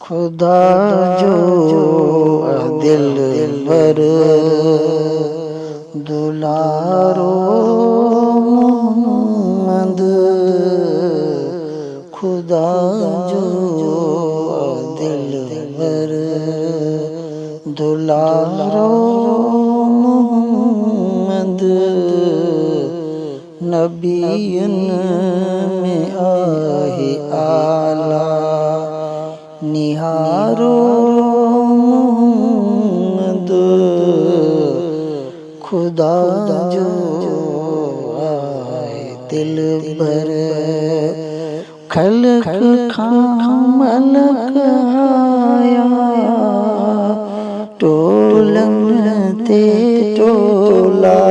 खुदा जो दिल बर दुलारो मोहम्मद, खुदा जो दिल बर दुलारो मोहम्मद, नबीयन में आहे आला निहारो मोहम्मद, खुदा जो आए दिल भर खल्क खामलक आया, टोलन ते टोला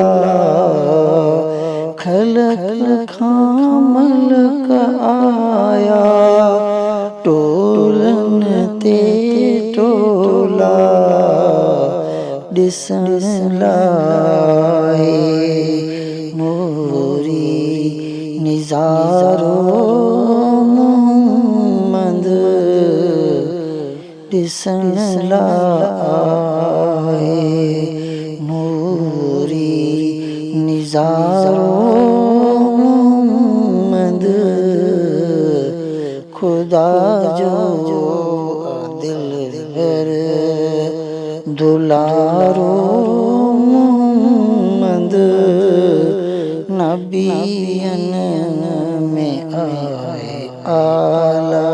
खल्क खामलक आया, टोलन ते टोला दिसन लाए मोरी निजारो मोहम्मद, दिसन लाए मोरी निजारो मोहम्मद, खुदा जो दिल भर दुलारो मोहम्मद, नबियन में आए आला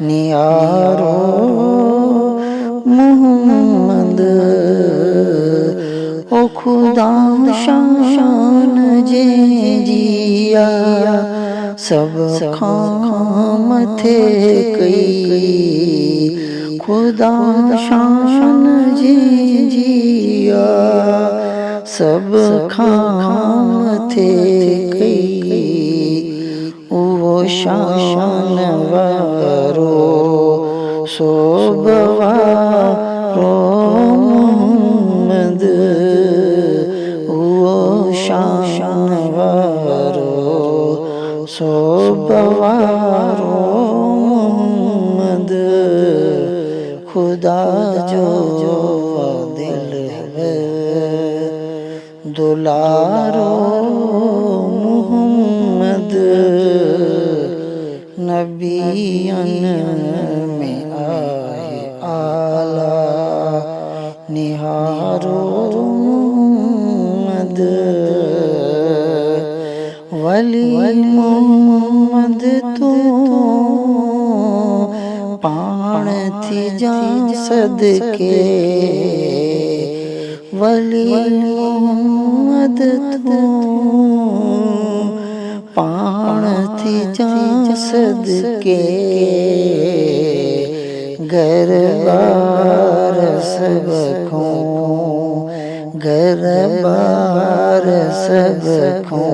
नियारो मोहम्मद, ओ खुदा शान जे जिया सब खाम थे कई, खुदा शान जे जिया सब खाम थे कई, वो शान वारो सोबवारो मोहम्मद, वो शान वारो सोबवारो मोहम्मद, खुदा जो दिल दुलारो मोहम्मद, नबियन में आए आला निहारो मोहम्मद, वली मोहम्मद तू पाण थी जा सदके, वली मोहम्मद तू पाण थी जा सदके, घर बार सब को घर बार सब को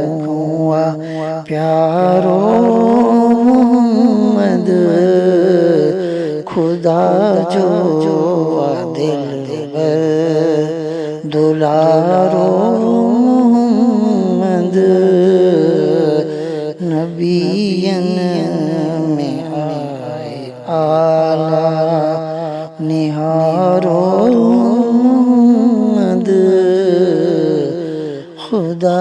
प्यारो मोहम्मद, खुदा जो दिल भर दुलारो मोहम्मद, नबियन में आए आला निहारो मोहम्मद, खुदा